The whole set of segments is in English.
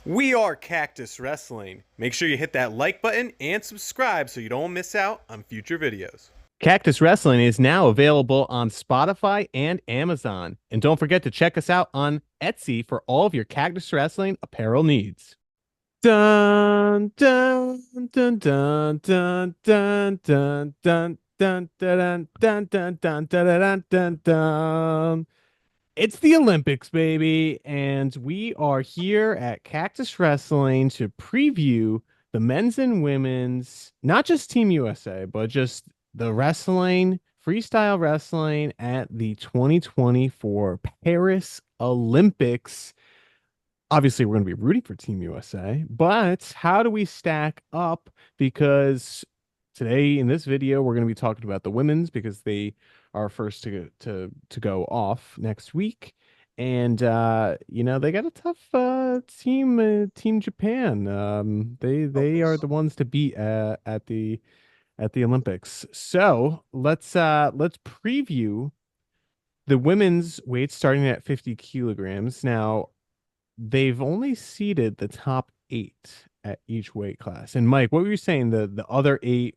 We are Cactus Wrestling. Make sure you hit that like button and subscribe so you don't miss out on future videos. Cactus Wrestling is now available on Spotify and Amazon. And don't forget to check us out on Etsy for all of your Cactus Wrestling apparel needs. Dun dun dun dun dun dun dun dun dun dun dun dun dun dun dun dun dun. It's the Olympics, baby, and we are here at Cactus Wrestling to preview the men's and women's, not just Team USA, but just the wrestling, freestyle wrestling at the 2024 Paris Olympics. Obviously, we're going to be rooting for Team USA, but how do we stack up? Because today in this video, we're going to be talking about the women's because they are first to go off next week. And they got a tough team Japan. They are the ones to beat at the Olympics. So let's preview the women's weight starting at 50 kilograms. Now, they've only seeded the top eight at each weight class. And Mike, what were you saying? The other eight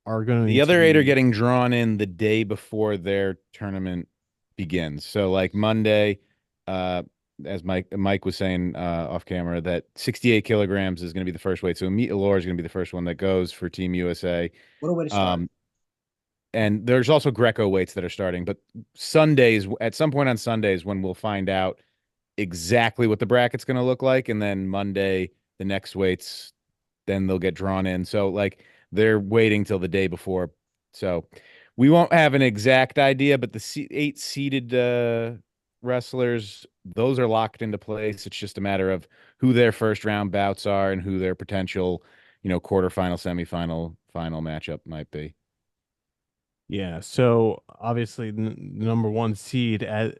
are going The to other eight are be getting drawn in the day before their tournament begins. So like Monday, uh, as Mike was saying off camera, that 68 kilograms is going to be the first weight. So Meet Allure is going to be the first one that goes for Team USA. What a way to start. And there's also Greco weights that are starting, but Sundays, at some point on Sundays, when we'll find out exactly what the bracket's going to look like, and then Monday, the next weights, then they'll get drawn in. So like they're waiting till the day before. So we won't have an exact idea, but the eight seeded wrestlers, those are locked into place. It's just a matter of who their first round bouts are and who their potential, quarterfinal, semifinal, final matchup might be. Yeah, so obviously the number one seed at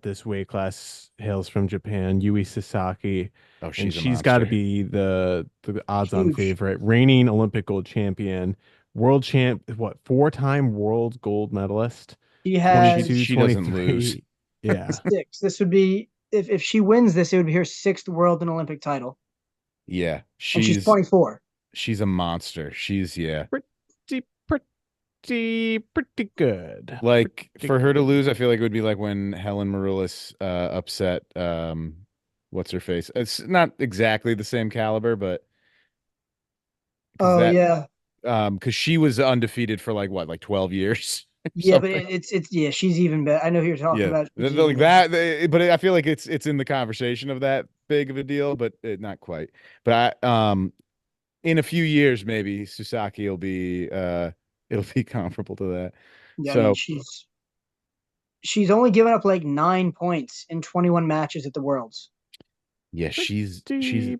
this weight class hails from Japan, Yui Sasaki, Oh, and she's a she's got to monster. be the odds-on Huge. favorite, reigning Olympic gold champion, world champ, what, four-time world gold medalist, She has 22, She doesn't lose. 23. Yeah. six. This would be if she wins this, it would be her sixth world and Olympic title, Yeah, and she's she's 24. she's a monster. Yeah. Pretty, pretty good. Like Pretty for her to good. lose, I feel like it would be like when Helen Maroulis upset what's her face. It's not exactly the same caliber, but because Oh that yeah, because she was undefeated for like what, like 12 years or yeah, but something. it's yeah, she's even better. I know who you're talking Yeah, about. She's even like better. that. But I feel like it's in the conversation of that big of a deal, but not quite. But in a few years, maybe Susaki will be it'll be comparable to that. Yeah, I mean So she's only given up like 9 points in 21 matches at the Worlds. yeah, she's Pretty,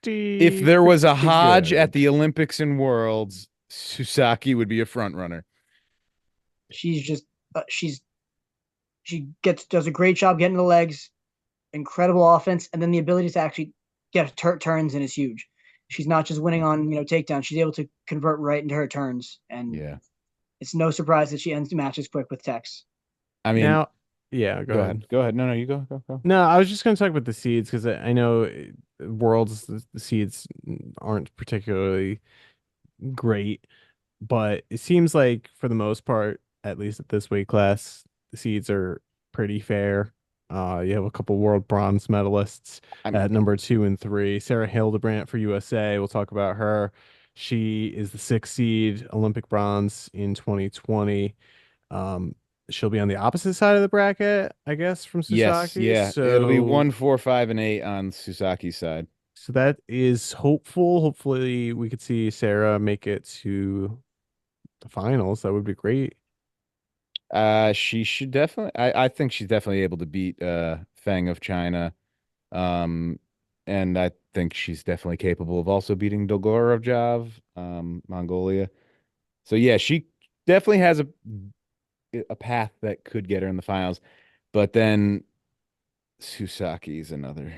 if pretty, there was a pretty Hodge at good. the Olympics and Worlds, Susaki would be a front runner. She's just she does a great job getting the legs, incredible offense, and then the ability to actually get turns in is huge. She's not just winning on takedowns; she's able to convert right into her turns, and Yeah. it's no surprise that she ends matches quick with Tex. I mean, Now, yeah, go go ahead. ahead. Go ahead. No, you go. Go, go. No, I was just going to talk about the seeds because I know Worlds the seeds aren't particularly great, but it seems like for the most part, at least at this weight class, the seeds are pretty fair. You have a couple world bronze medalists I'm at number two and three. Sarah Hildebrandt for USA. We'll talk about her. She is the sixth seed, Olympic bronze in 2020. Um, she'll be on the opposite side of the bracket, I guess, from Yes, Sasaki. yeah. It'll be So 1, 4, 5, and 8 on Susaki's side. so that is hopeful. Hopefully, we could see Sarah make it to the finals. That would be great. She should definitely. I think she's definitely able to beat Feng of China. Um, and I think she's definitely capable of also beating Dolgorov, Mongolia. So yeah, she definitely has a path that could get her in the finals. But then Susaki's another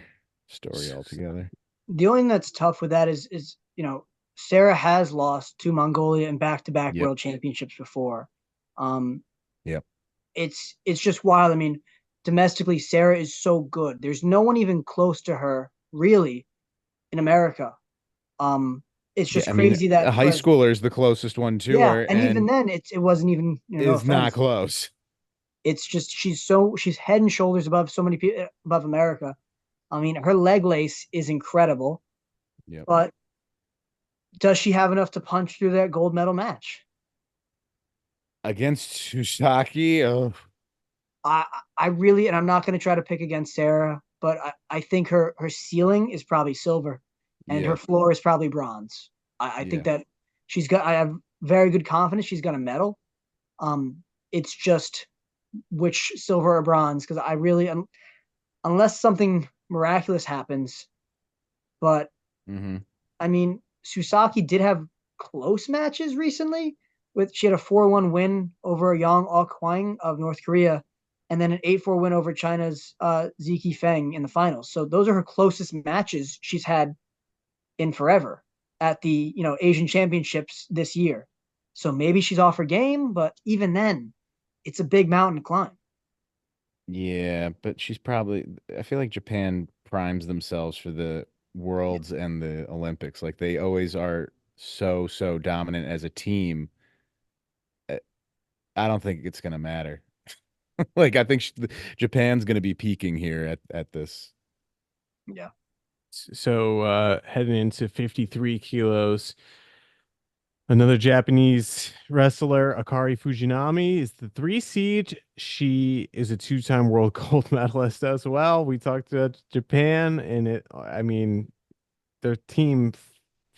story altogether. The only thing that's tough with that is Sarah has lost to Mongolia in back-to-back Yep. world championships before. Um, Yep. it's just wild. I mean, domestically, Sarah is so good. There's no one even close to her really in America. It's Yeah, just I mean, crazy a that high whereas schooler is the closest one to yeah, her, and even and then it wasn't even no is not offense. close. It's just she's head and shoulders above so many people above America. I mean, her leg lace is incredible, Yep. but does she have enough to punch through that gold medal match? Against Shusaki, oh, I I really, and I'm not going to try to pick against Sarah, but I think her ceiling is probably silver, and her yeah, floor is probably bronze. I yeah. think that I have very good confidence she's going to medal. It's just which silver or bronze because I really unless something miraculous happens, but Mm-hmm. I mean, Susaki did have close matches recently. She had a 4-1 win over Yang Kwang of North Korea, and then an 8-4 win over China's Ziki Feng in the finals. So those are her closest matches she's had in forever at the Asian Championships this year. So maybe she's off her game, but even then, it's a big mountain to climb. Yeah, but she's probably. I feel like Japan primes themselves for the Yeah, Worlds and the Olympics. Like they always are so dominant as a team. Uh, I don't think it's gonna matter. Like I think Japan's gonna be peaking here at this. yeah. So heading into 53 kilos, another Japanese wrestler, Akari Fujinami, is the 3 seed. She is a 2-time world gold medalist as well. We talked about Japan, and I mean, their team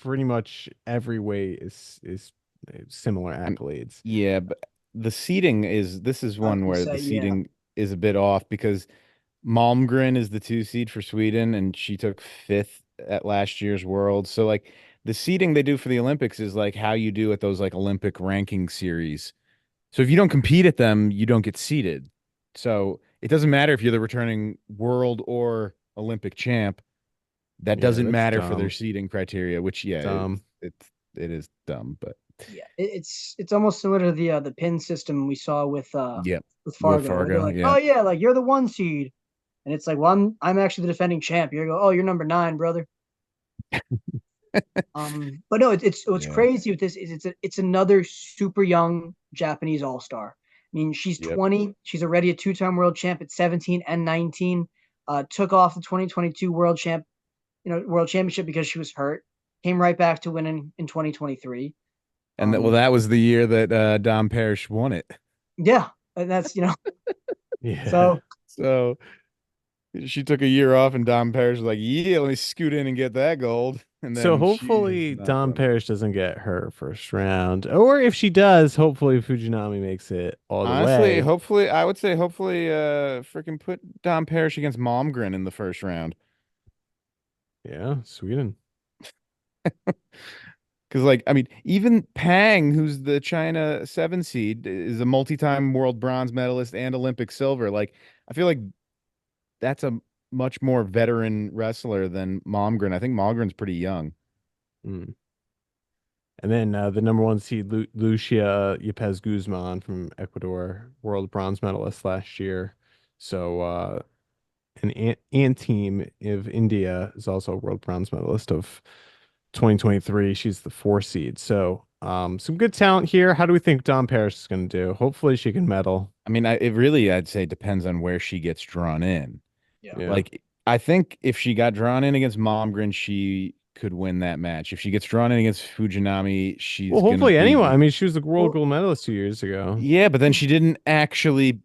pretty much every way is similar I'm, accolades. yeah, but the seating is this is I was one gonna where say, the yeah, seating is a bit off because Malmgren is the 2 seed for Sweden, and she took fifth at last year's World. So like the seeding they do for the Olympics is like how you do at those like Olympic ranking series. So if you don't compete at them, you don't get seeded. So it doesn't matter if you're the returning world or Olympic champ. That Yeah, doesn't that's matter for their dumb. seeding criteria, which yeah, Dumb. it is dumb, but yeah. It's almost similar to the pin system we saw yeah, with with Fargo, where they're Fargo, like, yeah. oh yeah, like you're the 1 seed, and it's like, well, I'm actually the defending champ. You go, oh, you're number 9, brother. But no, it's what's Yeah. crazy with this is it's another super young Japanese all star. I mean, she's Yep. 20. She's already a 2-time world champ at 17 and 19. Took off the 2022 world championship because she was hurt. Came right back to winning in 2023. And that well, that was the year that Dom Parrish won it. Yeah, and that's Yeah. so So she took a year off, and Dom Parrish was like, "Yeah, let me scoot in and get that gold." And So then she has hopefully not Dom done it. Parrish doesn't get her first round. Or if she does, hopefully Fujinami makes it all the Honestly, way. hopefully, I would say hopefully, freaking put Dom Parrish against Malmgren in the first round. Yeah, Sweden. Because, like, I mean, even Pang, who's the China 7 seed, is a multi-time world bronze medalist and Olympic silver. Like, I feel like that's a much more veteran wrestler than Malmgren. I think Malmgren's pretty young. Mm. And then the number 1 seed, Lucia Yepes Guzman from Ecuador, world bronze medalist last year. So an Ant team of India is also a world bronze medalist of 2023. She's the 4 seed. So some good talent here. How do we think Dom Parrish is going to do? Hopefully she can medal. I mean, it really, I'd say, depends on where she gets drawn in. yeah. Yeah. Like, I think if she got drawn in against Malmgren, she could win that match. If she gets drawn in against Fujinami, Well, she's gonna hopefully anyone. I be. mean, she was the world Well, gold medalist 2 years ago. Yeah, but then she didn't actually place.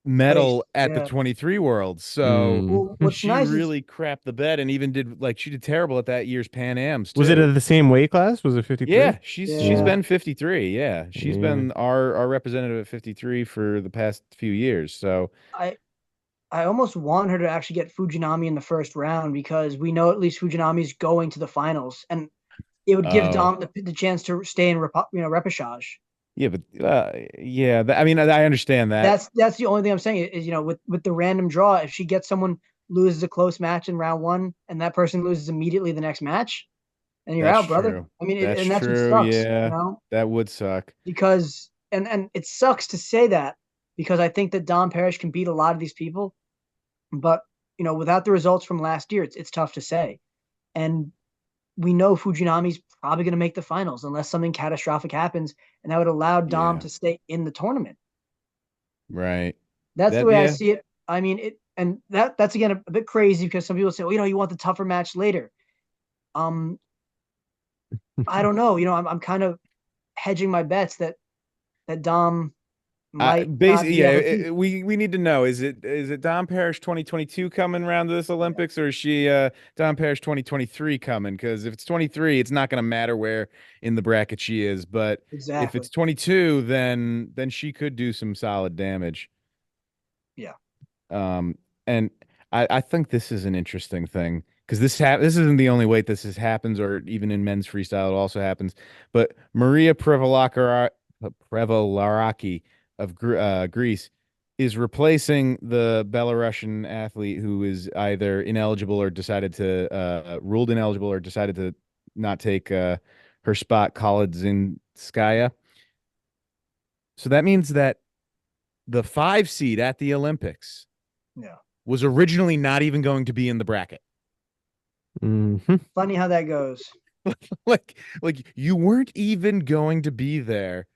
medal at the Yeah. 23 Worlds. So Mm. Well, what's she nice is really crapped the bed and even did like she did terrible at that year's Pan Ams Was it too. at the same weight class? Was it 53? Yeah, she's yeah. been 53. Yeah. She's Yeah. been our representative at 53 for the past few years. So I I almost want her to actually get Fujinami in the first round because we know at least Fujinami's going to the finals, and it would give oh Dom the chance to stay in repechage. yeah, but yeah, I mean I understand that. That's the only thing I'm saying is with the random draw, if she gets someone loses a close match in round 1 and that person loses immediately the next match, then you're That's out, brother. true. I mean, That's and that's what true. sucks, Yeah. That would suck. because and it sucks to say that because I think that Dom Parrish can beat a lot of these people, but without the results from last year, it's tough to say. And we know Fujinami's probably going to make the finals unless something catastrophic happens, and that would allow Dom Yeah. to stay in the tournament. Right. That's the That way I yeah. see it. I mean, and that's again a bit crazy because some people say, well, you want the tougher match later. Um, I don't know. I'm kind of hedging my bets that Dom might not Basically, be yeah. able to. We need to know, is it Dom Parrish 2022 coming around to this Yeah, Olympics, or is she Dom Parrish 2023 coming? Because if it's 23, it's not going to matter where in the bracket she is. But if exactly. it's 22, then she could do some solid damage. Yeah. And I think this is an interesting thing because this isn't the only weight this happens, or even in men's freestyle it also happens. But Maria Prevolaraki of Greece is replacing the Belarusian athlete who is either ineligible or decided to ruled ineligible or decided to not take her spot, Kaladzinskaya. So that means that the 5 seed at the Olympics Yeah. was originally not even going to be in the bracket. Hmm. Funny how that goes. like you weren't even going to be there,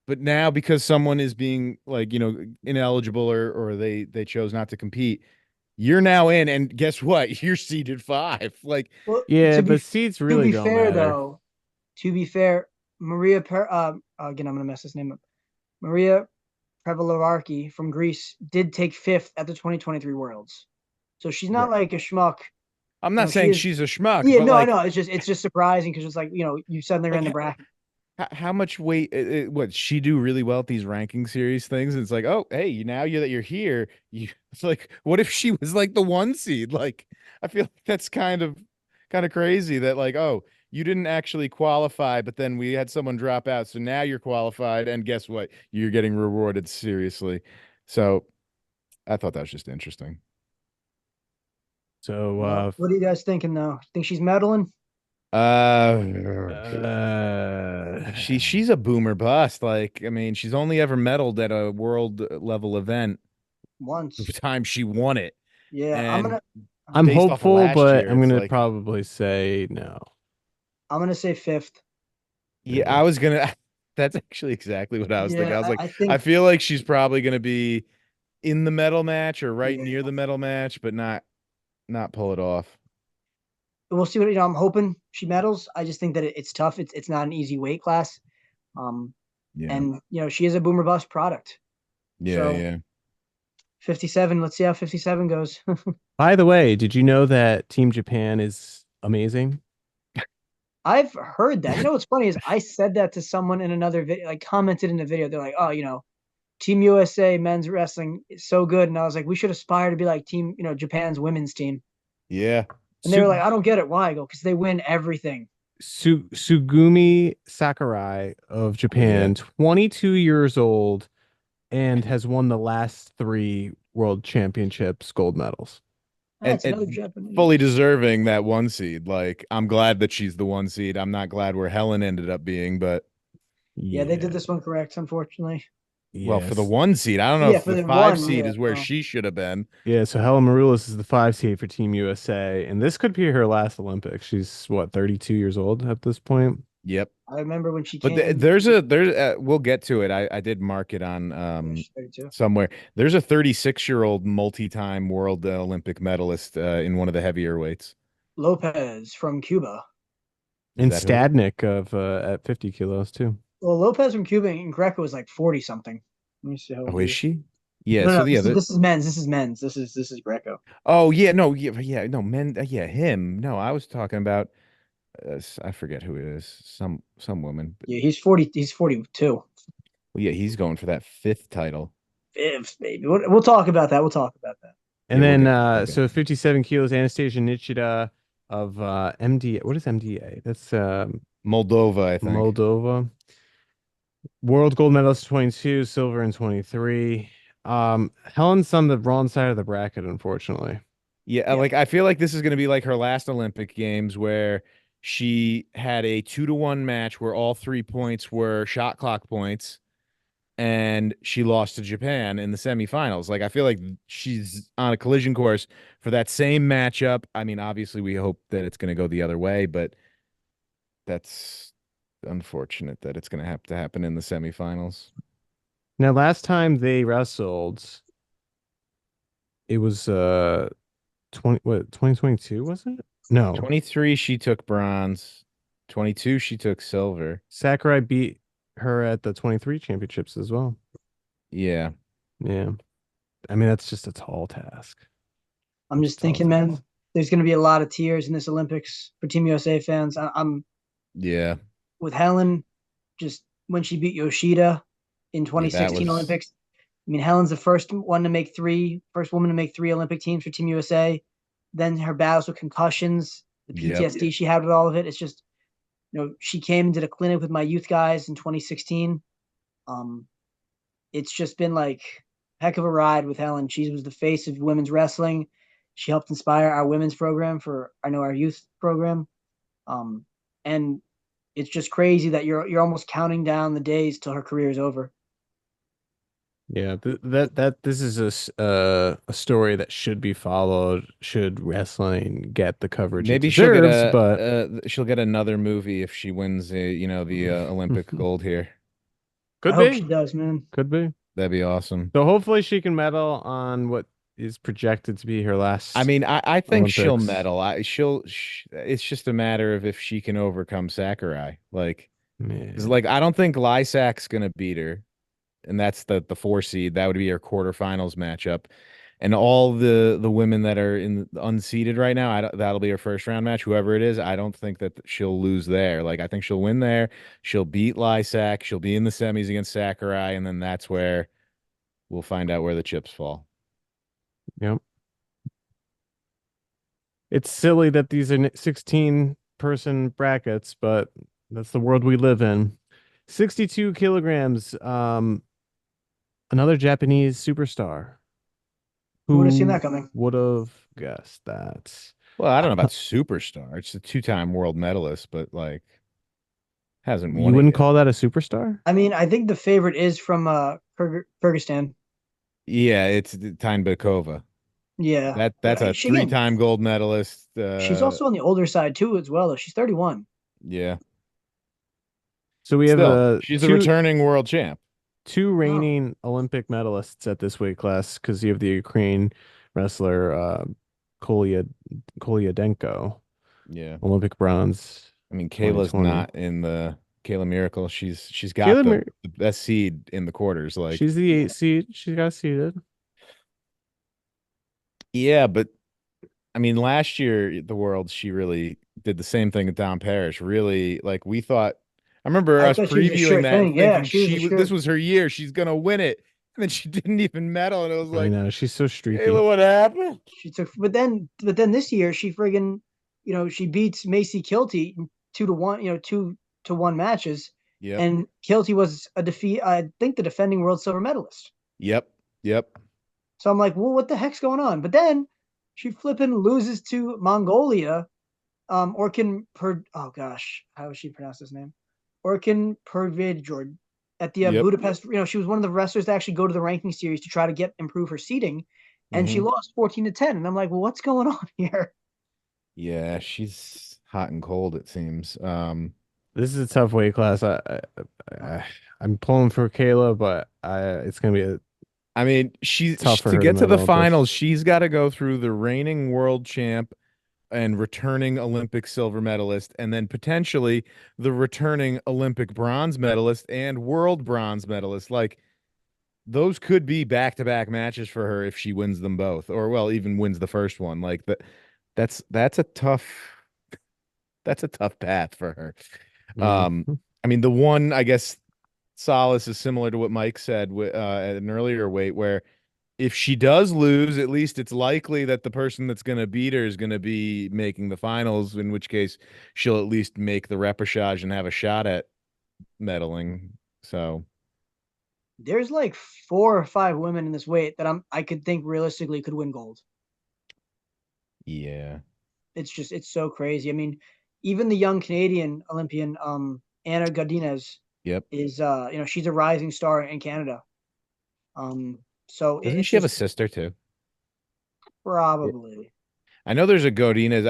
but now because someone is being ineligible, or they chose not to compete, you're now in, and guess what? You're seeded 5. Like, Well, Yeah, to be but seeds to really be don't fair matter. though, to be fair, again I'm gonna mess this name up. Maria Prevolaraki from Greece did take fifth at the 2023 Worlds, so she's not right. like a schmuck. I'm not She saying is. she's a schmuck, Yeah, but no, I like know. It's just surprising because it's like you suddenly are in like the bracket. how much weight what she do really well at these ranking series things, and it's like, oh hey, now that you're here, it's like, what if she was like the 1 seed? Like, I feel like that's kind of crazy that, like, oh, you didn't actually qualify, but then we had someone drop out, so now you're qualified, and guess what, you're getting rewarded seriously. So I thought that was just interesting. So, Well, what are you guys thinking though? Think she's meddling? uh uh, she's a boomer bust. Like, I mean, she's only ever medaled at a world level event the Once. time she won it. Yeah, And I'm based off of hopeful, last but year, I'm it's gonna like, probably say no. I'm gonna say fifth. yeah, I was gonna. That's actually exactly what I was thinking. Yeah, I was like, I I think feel like she's probably gonna be in the medal match or right near yeah. the medal match, but not pull it off. We'll see what I'm hoping she medals. I just think that it's tough. It's not an easy weight class. Um, Yeah, and she is a boomer bust product. yeah, So yeah. 57. Let's see how 57 goes. By the way, did you know that Team Japan is amazing? I've heard that. What's funny is I said that to someone in another video, like commented in the video. They're like, "Oh, Team USA men's wrestling is so good," and I was like, "We should aspire to be like Team, Japan's women's team." Yeah. And they were Su like, "I don't get it. Why?" I go, "Because they win everything." Sugumi Sakurai of Oh yeah. Japan, 22 years old, and has won the last 3 world championships gold medals. That's another And fully Japanese. deserving that 1 seed. Like, I'm glad that she's the 1 seed. I'm not glad where Helen ended up being, but Yeah, they did Yeah. this one correct, unfortunately. well, for the Yes. 1 seed, I don't know Yeah, if for the the 5 one. seed Yeah. is where Oh. she should have been. Yeah, so Helen Maroulis is the 5 seed for Team USA, and this could be her last Olympics. She's what, 32 years old at this point? Yep. I remember when she But came. there's we'll get to it. I did mark it on Yeah, she's 32. somewhere. There's a 36-year-old multi-time world Olympic medalist in one of the heavier weights. Lopez from Cuba. Is And that who it is? Stadnik of at 50 kilos too. Well, Lopez from Cuba and Greco was like 40 something. Let me see how Oh, old he is is. she? Yeah. No, So no, yeah. this is men's. This is men's. This is Greco. Oh yeah. No. Yeah. Yeah. No. Men. Yeah. Him. No. I was talking about. I forget who it is. Some woman. But, Yeah, he's 40. He's 42. well, yeah. He's going for that 5th title. Fifth, maybe. We'll talk about that. We'll talk about that. And Yeah. We'll then get. Okay. so 57 kilos, Anastasia Nichida of MD. What is MDA? That's Moldova, I think. Moldova. World gold medalist 22, silver in 23. Helen's on the wrong side of the bracket, unfortunately. Yeah, Yeah. like, I feel like this is going to be like her last Olympic Games, where she had a 2-to-1 match where all 3 points were shot clock points, and she lost to Japan in the semifinals. Like I feel like she's on a collision course for that same matchup. I mean, obviously we hope that it's going to go the other way, but that's unfortunate that it's going to have to happen in the semifinals. Now, last time they wrestled, it was 2022, was it? No. 23 she took bronze, 22 she took silver. Sakurai beat her at the 23 championships as well. Yeah. Yeah. I mean, that's just a tall task. I'm just thinking, man, there's going to be a lot of tears in this Olympics for Team USA fans. I'm Yeah. with Helen, just when she beat Yoshida in Yeah, that 2016 was Olympics. I mean, Helen's the first woman to make three Olympic teams for Team USA. Then her battles with concussions, the Yep. PTSD she had with all of it. It's just, she came and did a clinic with my youth guys in 2016. Um, it's just been like heck of a ride with Helen. She was the face of women's wrestling. She helped inspire our women's program for our youth program. And it's just crazy that you're almost counting down the days till her career is over. Yeah, this is a story that should be followed. Should wrestling get the coverage it maybe she'll get deserves? But she'll get another movie if she wins the Olympic gold here. I could hope she be, does, man. could be. That'd be awesome. So hopefully she can medal on what is projected to be her last. I mean, I think she'll Olympics. medal. It's just a matter of if she can overcome Sakurai. Like, 'cause, Man. like I don't think Lysak's gonna beat her, and that's the 4 seed. That would be her quarterfinals matchup. And all the women that are in unseeded right now, that'll be her first round match. Whoever it is, I don't think that she'll lose there. Like I think she'll win there. She'll beat Lysak. She'll be in the semis against Sakurai, and then that's where we'll find out where the chips fall. Yep. It's silly that these are 16-person brackets, but that's the world we live in. 62 kilograms. Another Japanese superstar. Who would have seen Who that coming? would have guessed that? Well, I don't know about superstar. It's a 2-time world medalist, but like hasn't won You it wouldn't yet. call that a superstar? I mean, I think the favorite is from Kyrgyzstan. Yeah, it's Bakova. Yeah, That's a she again, 3-time gold medalist. she's also on the older side too, as well. Though she's 31. Yeah. So we have Still, she's the returning world champ. two Oh, reigning Olympic medalists at this weight class because you have the Ukraine wrestler Kolya Kolyadenko, Yeah. Olympic bronze I mean, Kayla's 2020. not in the Kayla Miracle. She's got Kayla the, Mir- the best seed in the quarters. Like, she's the 8 seed. She got seeded. yeah, but I mean, last year the world she really did the same thing with Dom Parrish. Really, like we thought. I remember I us thought she was a previewing sure that and thing. Yeah, thinking she was a this sure. was her year. She's gonna win it, and then she didn't even medal, and it was I like, know she's so streaky. Kayla, what happened? She took, but then this year she friggin', she beats Macy Kilty 2-1, 2-1 matches, Yep, and Kilty was a defeat. I think the defending world silver medalist. yep, yep. So I'm like, well, what the heck's going on? But then she flipping loses to Mongolia. Oh gosh, how does she pronounce his name? Orkin Pervidjord at the Yep. Budapest. She was one of the wrestlers to actually go to the ranking series to try to improve her seating, and she Hmm. lost 14-10. And I'm like, well, what's going on here? Yeah, she's hot and cold, it seems. This is a tough weight class. I'm pulling for Kayla, but it's gonna be a I mean, tough for to her to get to the medal at this. finals, she's got to go through the reigning world champ and returning Olympic silver medalist, and then potentially the returning Olympic bronze medalist and world bronze medalist. Like those could be back-to-back matches for her if she wins them both, or well, even wins the first one. Like that's a tough path for her. Um, Mhm. I mean, the one I guess solace is similar to what Mike said at an earlier weight, where if she does lose, at least it's likely that the person that's going to beat her is going to be making the finals, in which case she'll at least make the repechage and have a shot at medaling. So, There's like 4 or 5 women in this weight that I could think realistically could win gold. yeah. It's so crazy. I mean, even the young Canadian Olympian, Anna Godinez, Yep. is she's a rising star in Canada. So Doesn't it's she have a just sister too? Yeah. probably. I know there's a Godinez.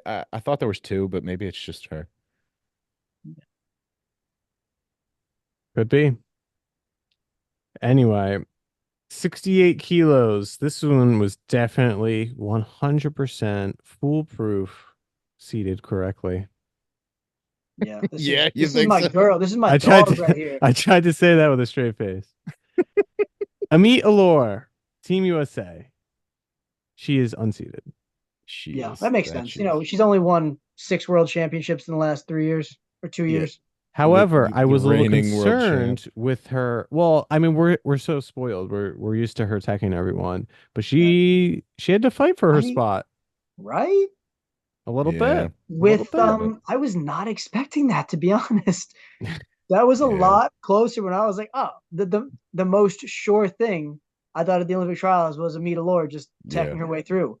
I thought there was two, but maybe it's just her. Could be. Anyway, 68 kilos. This one was definitely 100% foolproof, seated correctly. Yeah, this Yeah, is you this is think my so? girl. This is my I tried dog right to here. I tried to say that with a straight face. Amit Allure, Team USA. She is unseated. She Yeah, is. that makes That sense. she is. She's only won 6 world championships in the last 3 years or two Yeah. years. However, I The was a little reigning world champ. concerned with her. Well, I mean, we're so spoiled. We're used to her attacking everyone, but Yeah, she had to fight for her I spot right a little Yeah. bit. A little with bit. But I was not expecting that, to be honest. That was a yeah. lot closer when I was like, oh, the most sure thing I thought at the Olympic trials was Amita Lord just Yeah. teching her way through.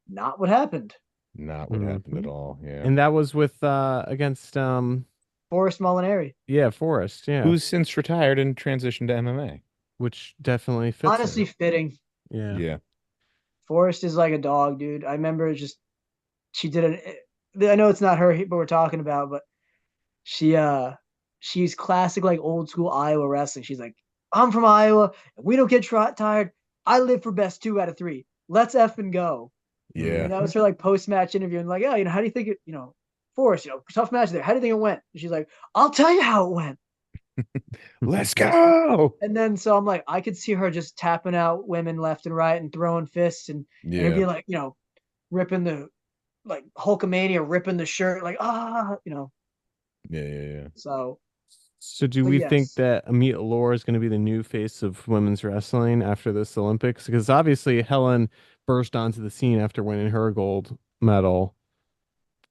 Not what happened. Not what happened at Mhm. all. Yeah. And that was with against Forrest Molinari. yeah, Forrest, yeah, Who's since retired and transitioned to MMA. which definitely fits Honestly, her. fitting. Yeah. Yeah. Forrest is like a dog, dude. I remember just she did it. I know it's not her, but we're talking about, but she she's classic like old school Iowa wrestling. She's like, I'm from Iowa. We don't get tired. I live for best 2 out of 3. Let's effing go. Yeah. And that was her like post match interview. And like, how do you think it, Forrest, tough match there. How do you think it went? And she's like, I'll tell you how it went. Let's go. And then so I'm like, I could see her just tapping out women left and right and throwing fists and it'd Yeah. be like, ripping the like Hulkamania, ripping the shirt, like Yeah. Yeah. So, So do but we think yes, that Amit Allure is going to be the new face of women's wrestling after this Olympics? Because obviously Helen burst onto the scene after winning her gold medal.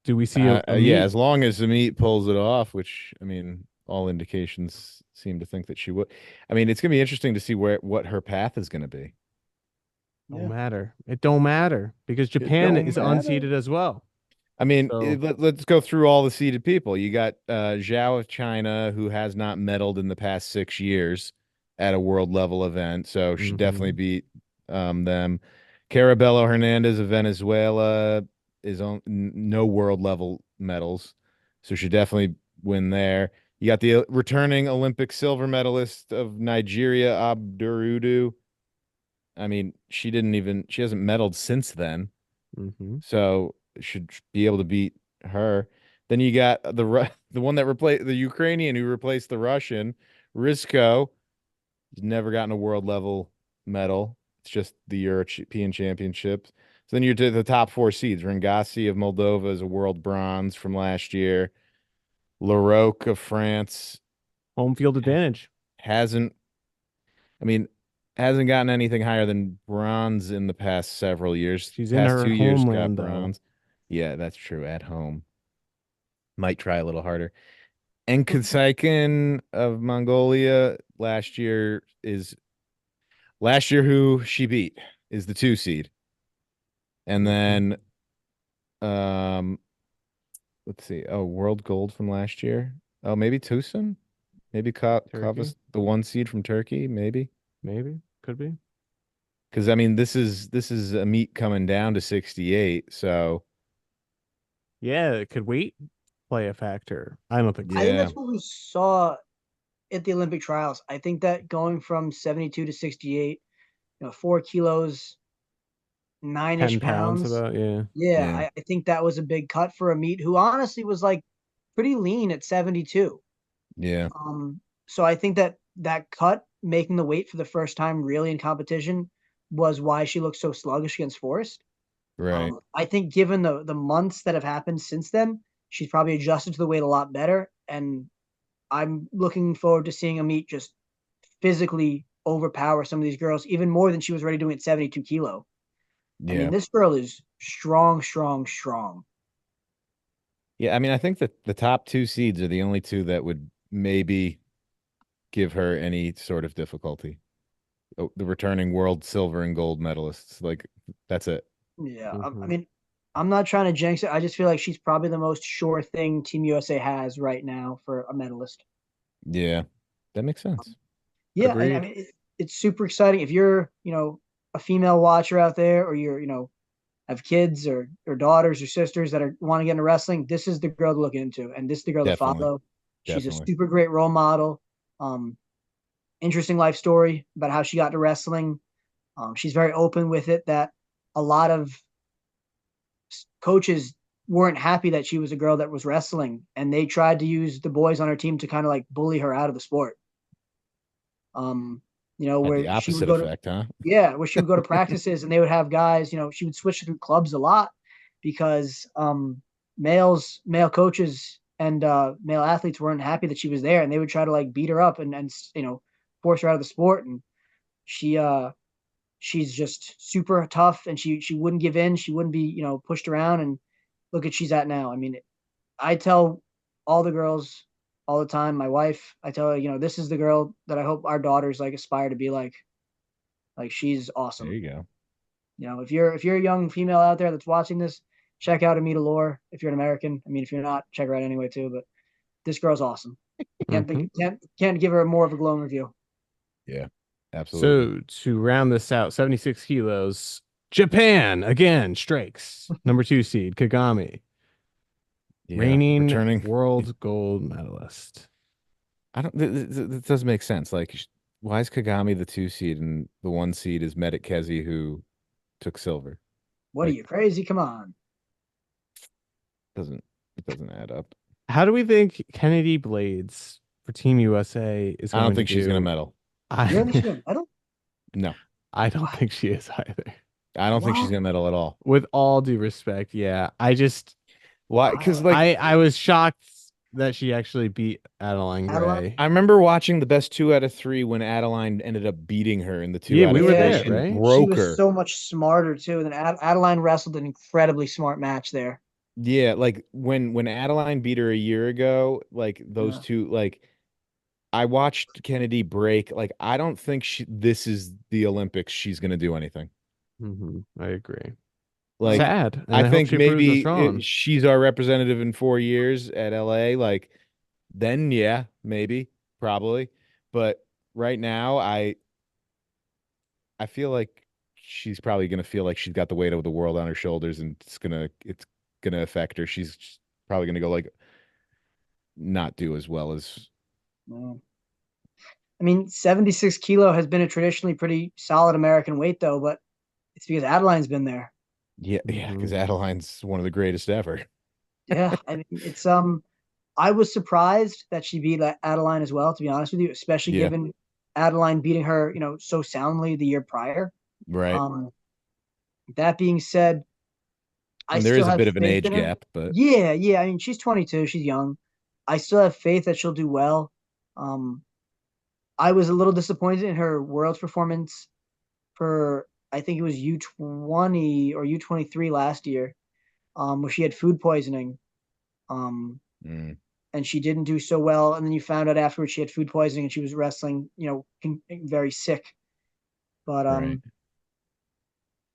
Do we see a Yeah. Amit? As long as Amit pulls it off, which I mean, all indications seem to think that she would. I mean, it's gonna be interesting to see what her path is gonna be. Don't yeah, matter. It don't matter because It Japan don't is matter. unseated as well. I mean, So let's go through all the seeded people. You got Zhao of China, who has not medaled in the past 6 years at a world level event, so should definitely mhm. beat them. Carabello Hernandez of Venezuela is on no world level medals, so should definitely win there. You got the returning Olympic silver medalist of Nigeria, Abdurudu. I mean, she hasn't medaled since then. Mhm. So should be able to beat her. Then you got the one that replaced the Ukrainian who replaced the Russian, Rizko. He's never gotten a world level medal. It's just the European Championships. So then you're to the top four seeds. Rengasi of Moldova is a world bronze from last year. Laroque of France Home field advantage. hasn't, I mean, hasn't gotten anything higher than bronze in the past several years. She's in Past her 2 years got homeland though. bronze. Yeah, that's true. At home. Might try a little harder. And Kansaikin of Mongolia last year who she beat is the 2 seed. And Mhm. then let's see. Oh, world gold from last year. Oh, maybe Tucson? Maybe Turkey, Kavas, the 1 seed from Turkey, maybe. maybe, could be. Because I mean this is a meet coming down to 68, so Yeah, could weight play a factor? I don't think I think so. yeah, that's what we saw at the Olympic trials. I think that going from 72 to 68, 4 kilos, 9-ish 10 pounds pounds. about, yeah. Yeah, yeah, I think that was a big cut for a meat who honestly was like pretty lean at 72. yeah, So I think that cut, making the weight for the first time really in competition, was why she looked so sluggish against Forrest. right. I think given the months that have happened since then, she's probably adjusted to the weight a lot better, and I'm looking forward to seeing Amit just physically overpower some of these girls even more than she was already doing at 72 kilo. I mean, Yeah. this girl is strong, strong, strong. Yeah, I mean, I think that the top 2 seeds are the only two that would maybe give her any sort of difficulty. Oh, the returning world silver and gold medalists, like that's it. Yeah, I Hmm. mean, I'm not trying to jinx it. I just feel like she's probably the most sure thing Team USA has right now for a medalist. Yeah, that makes sense. Yeah, and I Agreed. mean it's super exciting if you're a female watcher out there, or you're have kids or daughters or sisters that are want to get into wrestling. This is the girl to look into, and this is the girl to Definitely, follow. She's a definitely. super great role model. Um, Interesting life story about how she got to wrestling. She's very open with it that a lot of coaches weren't happy that she was a girl that was wrestling, and they tried to use the boys on her team to kind of like bully her out of the sport. Um, Had the where she would opposite go to effect, huh? yeah, where she would go to practices and they would have guys, she would switch through clubs a lot because male coaches and male athletes weren't happy that she was there, and they would try to like beat her up and force her out of the sport. And she she's just super tough, and she wouldn't give in. She wouldn't be pushed around. And look at she's at now. I mean, I tell all the girls all the time, my wife, I tell her, this is the girl that I hope our daughters like aspire to be like. Like she's There awesome. you go. If you're a young female out there that's watching this, check out Amita Lore. If you're an American, I mean, if you're not, check her out anyway too. But this girl's awesome. Can't think Mhm. can't give her more of a glowing review. Yeah, absolutely. So to round this out, 76 kilos, Japan again strikes. Number 2 seed, Kagami, Yeah, reigning returning. world gold medalist. I don't. That doesn't make sense. Like, why is Kagami the 2 seed and the 1 seed is Medic Kezi who took silver? What are Like, you crazy? Come on. doesn't it doesn't add up? How do we think Kennedy Blades for Team USA is I don't going to think she's gonna do? medal. You don't think she's I gonna medal? No, I don't What? think she is either. I don't think she's What? gonna medal at all. With all due respect, yeah. Why? I Because like I was shocked that she actually beat Adeline Adeline. Gray. I remember watching the best 2 out of 3 when Adeline ended up beating her in the two Yeah, out we of were Yeah, three there, and right? she broke was her. so much smarter too. Than Adeline wrestled an incredibly smart match there. Yeah, like when Adeline beat her a year ago, like those Yeah. two, like I watched Kennedy break. Like I don't think this is the Olympics. She's gonna do anything. I agree. Like Sad, and I I hope think she proves us maybe wrong. she's our representative in 4 years at LA. Like then, yeah, maybe, probably. But right now, I feel like she's probably gonna feel like she's got the weight of the world on her shoulders, and it's gonna affect her. She's probably gonna go like not do as well as No. I mean, 76 kilo has been a traditionally pretty solid American weight, though, but it's because Adeline's been there. yeah, because Mhm. Adeline's one of the greatest ever. Yeah, I mean, I was surprised that she beat Adeline as well, to be honest with you, especially Yeah, given Adeline beating her, so soundly the year prior. right. Um, that being said, I And there still is a have bit of an faith age in her. gap, but Yeah, yeah. I mean, she's 22, she's young. I still have faith that she'll do well. Um, I was a little disappointed in her world's performance for I think it was U20 or U23 last year, where she had food poisoning, um, mm, and she didn't do so well. And then you found out afterwards she had food poisoning and she was wrestling, very sick. But right.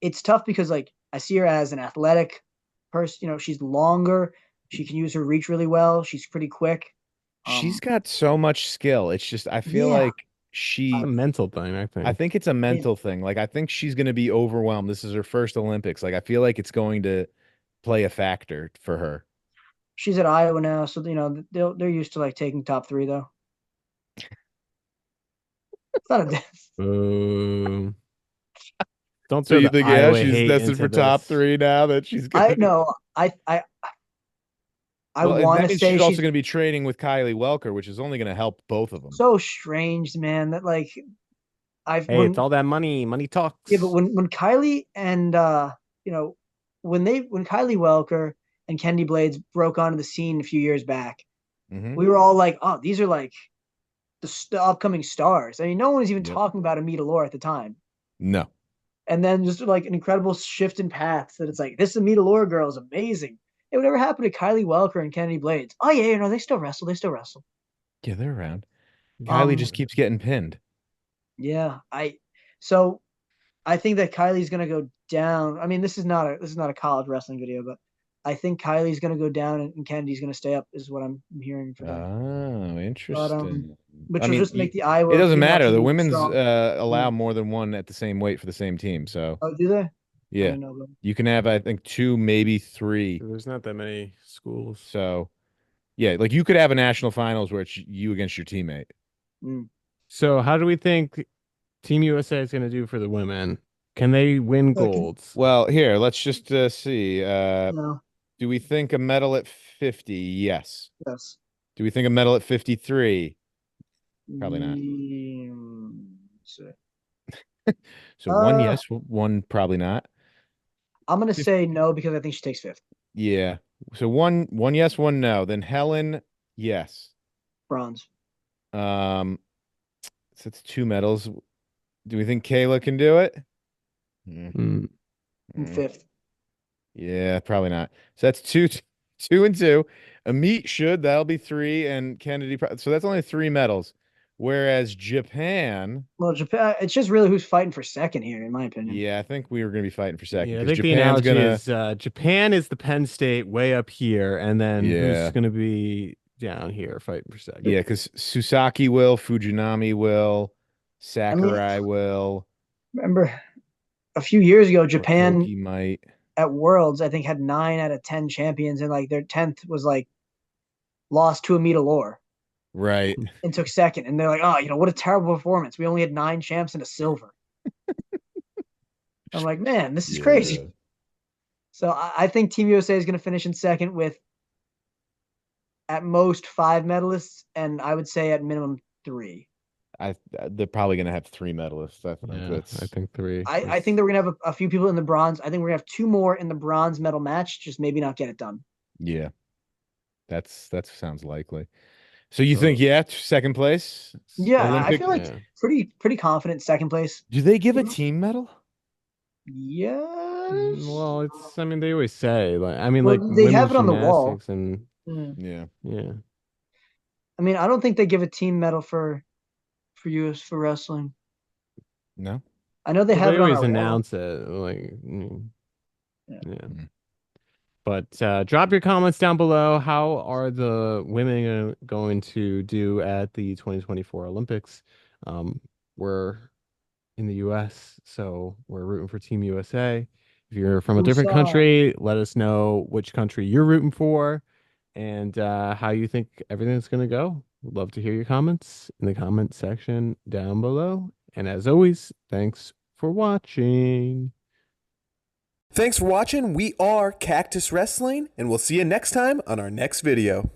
it's tough because like I see her as an athletic person. She's longer. She can use her reach really well. She's pretty quick. She's Um, got so much skill. It's just I feel yeah, like It's a she mental thing, I I think. think it's a it, mental thing. Like I think she's going to be overwhelmed. This is her first Olympics. Like I feel like it's going to play a factor for her. she's at Iowa now, so they're used to like taking top three though. It's not a Boom. Don't So throw you the think, yeah, Iowa she's hate destined into for top this. 3 now that she's I gonna. no, I Well, want that to means say she's also she's going to be training with Kylie Welker, which is only going to help both of them. so strange, man. That like I've Hey, it's when all that money. Money yeah, but talks. when Kylie and you know when Kylie Welker and Kendi Blades broke onto the scene a few years back, Hmm. we were all like, oh, these are like the upcoming stars. I mean, no one was even Yep. talking about Amita Lore at the time. No. And then just like an incredible shift in paths that it's like this Amita Lore girl is amazing. It would ever happen to Kylie Welker and Kennedy Blades. Oh yeah, they still wrestle. They still wrestle. Yeah, they're around. Kylie Um, just keeps getting pinned. yeah, so I think that Kylie's gonna go down. I mean, this is not a college wrestling video, but I think Kylie's going to go down and Kennedy's going to stay up, is what I'm hearing for that. Oh, interesting. Which I will mean, just make the it Iowa doesn't female matter. The team women's strong. allow more than one at the same weight for the same team. So Oh, do they? I yeah, didn't know that. you can have, I think, 2, maybe 3. There's not that many schools. So yeah, like you could have a national finals where it's you against your teammate. Mm. So how do we think Team USA is going to do for the women? Can they win Second. golds? Well, here, let's just see. No. Do we think a medal at 50? Yes. Yes. Do we think a medal at 53? Probably not. So, So one yes, one probably not. I'm going to say no because I think she takes 5th. Yeah. So one yes, one no. Then Helen, yes. Bronze. So that's 2 medals. Do we think Kayla can do it? Mm. In 5th. Yeah, probably not. So that's 2, 2 and 2. Amit should, that'll be 3, and Kennedy. So that's only 3 medals. Whereas Japan, Well, Japan, it's just really who's fighting for second here, in my opinion. yeah, I think we were going to be fighting for second Yeah, I because think the Japan's analogy gonna. is Japan is the Penn State way up here, and then Yeah. who's going to be down here fighting for second? Yeah, because Susaki will, Fujinami will, Sakurai will. Remember a few years ago, Japan Koki might. at Worlds, I think, had 9 out of 10 champions, and like their 10th was like lost to Amita Lore Right. and took second. And they're like, oh, what a terrible performance. We only had 9 champs and a silver. I'm like, man, this is crazy. So I think Team USA is going to finish in second with at most 5 medalists, and I would say at minimum 3. They're probably gonna have 3 medalists. I think Yeah, that's. I think 3. I think that we're gonna have a few people in the bronze. I think we're gonna have 2 more in the bronze medal match, just maybe not get it done. Yeah, that sounds likely. So you think second place? Yeah, Olympic? I feel like pretty confident second place. Do they give a team medal? Yes. Well, I mean, they always say, like, I mean, Well, like they women's have it on the wall. gymnastics and Yeah. I mean, I don't think they give a team medal for US for wrestling. No. I know they Well, have they it on always our wall. announce it, like, Yeah. But drop your comments down below. How are the women going to do at the 2024 Olympics? We're in the US, so we're rooting for Team USA. If you're from a different country, let us know which country you're rooting for and how you think everything's going to go. We'd love to hear your comments in the comment section down below. And as always, thanks for watching. Thanks for watching. We are Cactus Wrestling, and we'll see you next time on our next video.